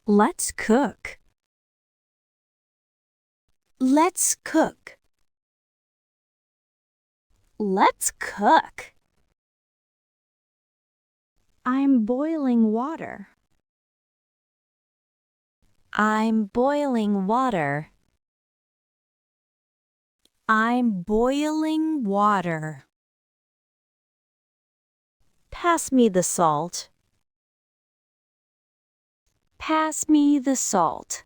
Let's cook. Let's cook. Let's cook. I'm boiling water. I'm boiling water. I'm boiling water. Pass me the salt. Pass me the salt.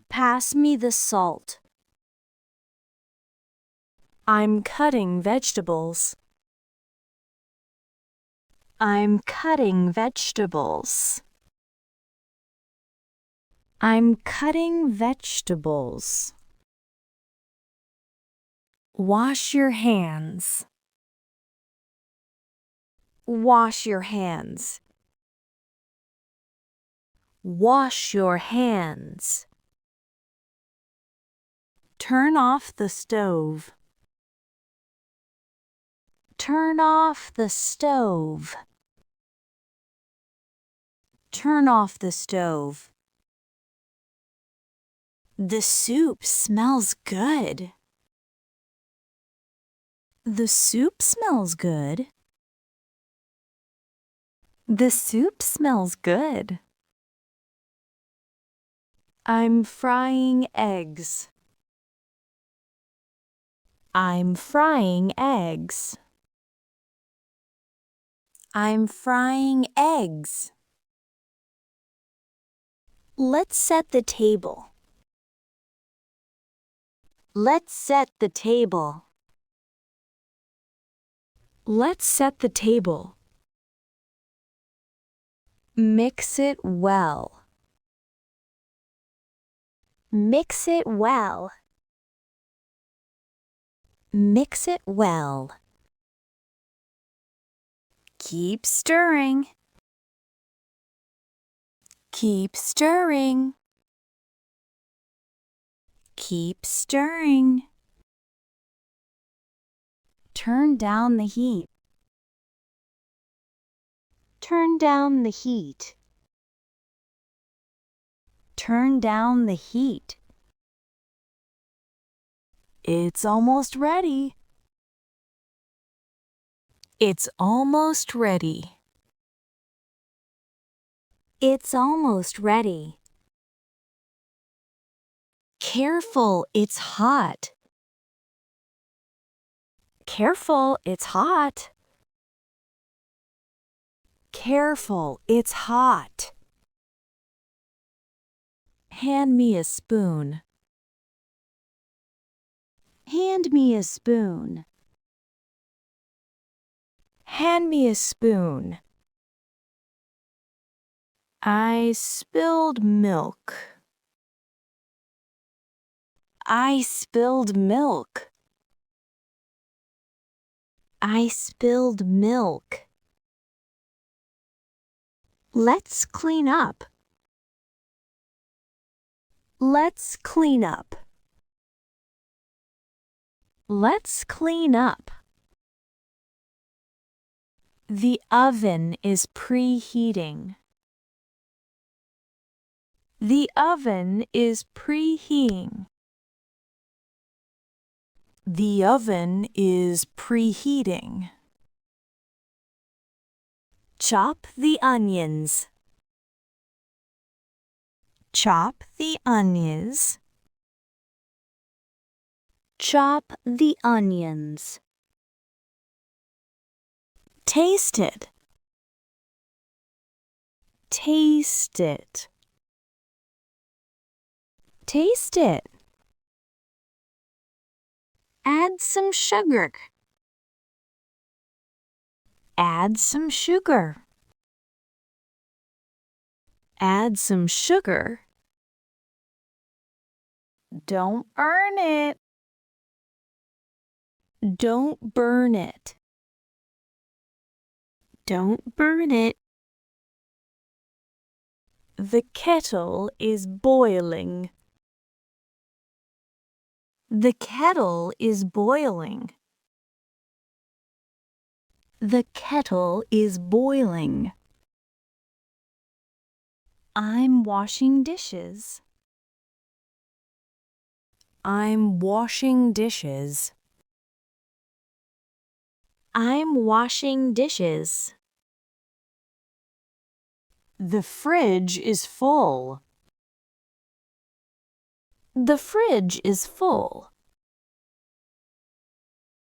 Pass me the salt. I'm cutting vegetables. I'm cutting vegetables. I'm cutting vegetables. Wash your hands. Wash your hands. Wash your hands. Turn off the stove. Turn off the stove. Turn off the stove. The soup smells good. The soup smells good. The soup smells good. I'm frying eggs. I'm frying eggs. I'm frying eggs. Let's set the table. Let's set the table. Let's set the table. Mix it well. Mix it well. Mix it well. Keep stirring. Keep stirring. Keep stirring. Turn down the heat. Turn down the heat. Turn down the heat. It's almost ready. It's almost ready. It's almost ready. Careful, it's hot. Careful, it's hot. Careful, it's hot. Hand me a spoon. Hand me a spoon. Hand me a spoon. I spilled milk. I spilled milk. I spilled milk. Let's clean up. Let's clean up. Let's clean up. The oven is preheating. The oven is preheating. The oven is preheating. Chop the onions. Chop the onions. Chop the onions. Taste it. Taste it. Taste it. Add some sugar. Add some sugar. Add some sugar. Don't burn it. Don't burn it. Don't burn it. The kettle is boiling. The kettle is boiling. The kettle is boiling. I'm washing dishes. I'm washing dishes. I'm washing dishes. The fridge is full. The fridge is full.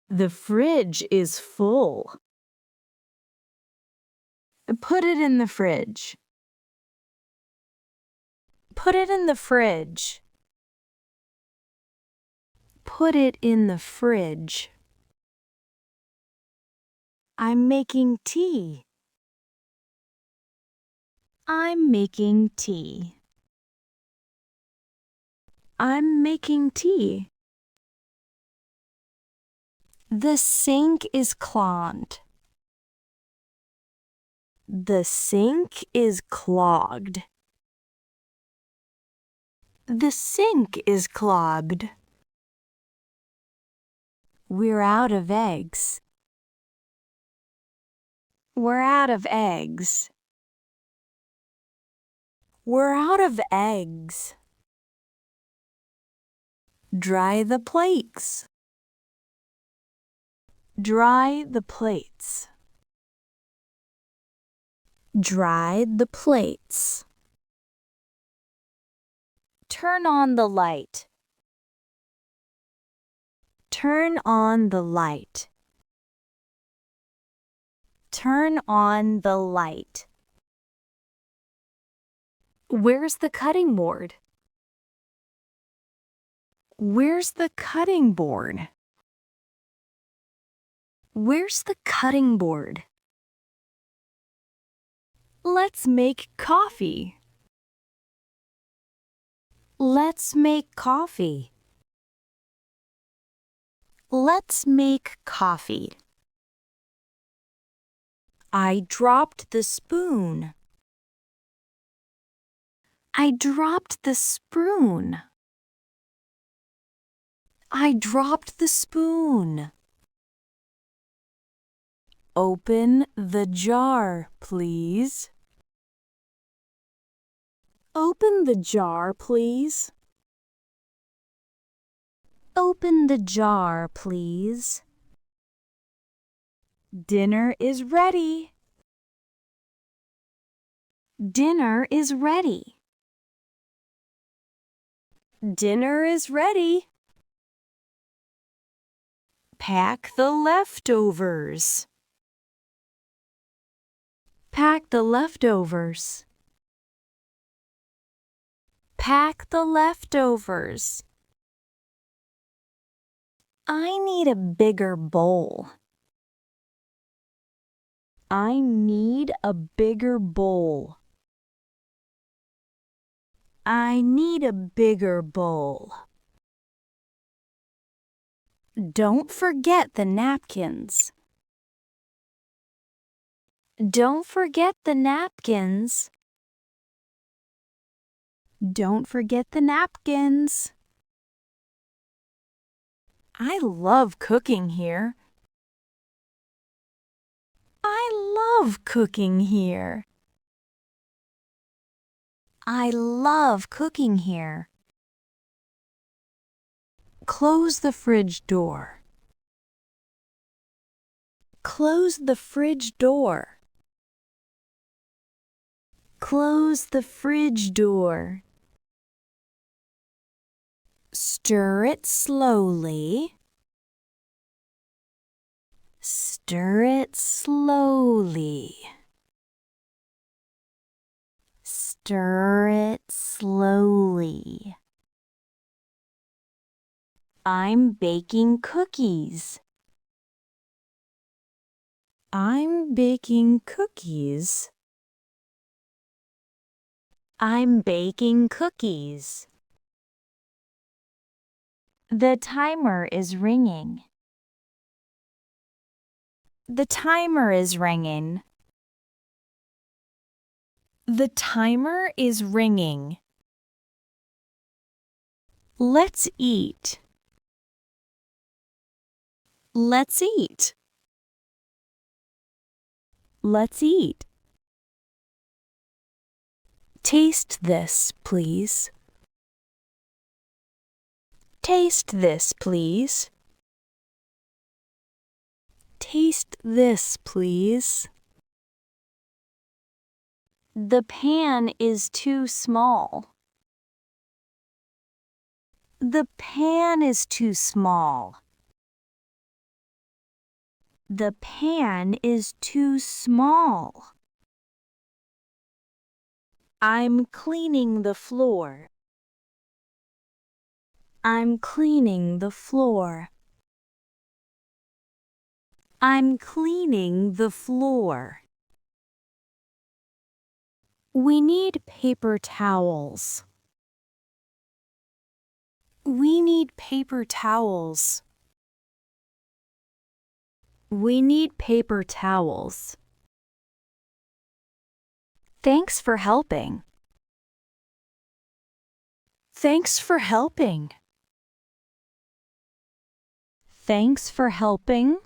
The fridge is full. Put it in the fridge. Put it in the fridge. Put it in the fridge. I'm making tea. I'm making tea. I'm making tea. The sink is clogged. The sink is clogged. The sink is clogged. We're out of eggs. We're out of eggs. We're out of eggs. Dry the plates. Dry the plates. Dry the plates. Turn on the light. Turn on the light. Turn on the light. Where's the cutting board? Where's the cutting board? Where's the cutting board? Let's make coffee. Let's make coffee. Let's make coffee. I dropped the spoon. I dropped the spoon. I dropped the spoon. Open the jar, please. Open the jar, please. Open the jar, please. Dinner is ready. Dinner is ready. Dinner is ready. Pack the leftovers. Pack the leftovers. Pack the leftovers. I need a bigger bowl. I need a bigger bowl. I need a bigger bowl. Don't forget the napkins. Don't forget the napkins. Don't forget the napkins. I love cooking here. I love cooking here. I love cooking here. Close the fridge door. Close the fridge door. Close the fridge door. Stir it slowly. Stir it slowly. Stir it slowly. I'm baking cookies. I'm baking cookies. I'm baking cookies. The timer is ringing. The timer is ringing. The timer is ringing. Let's eat. Let's eat. Let's eat. Taste this, please. Taste this, please. Taste this, please. The pan is too small. The pan is too small. The pan is too small. I'm cleaning the floor. I'm cleaning the floor. I'm cleaning the floor. We need paper towels. We need paper towels. We need paper towels. Thanks for helping. Thanks for helping. Thanks for helping.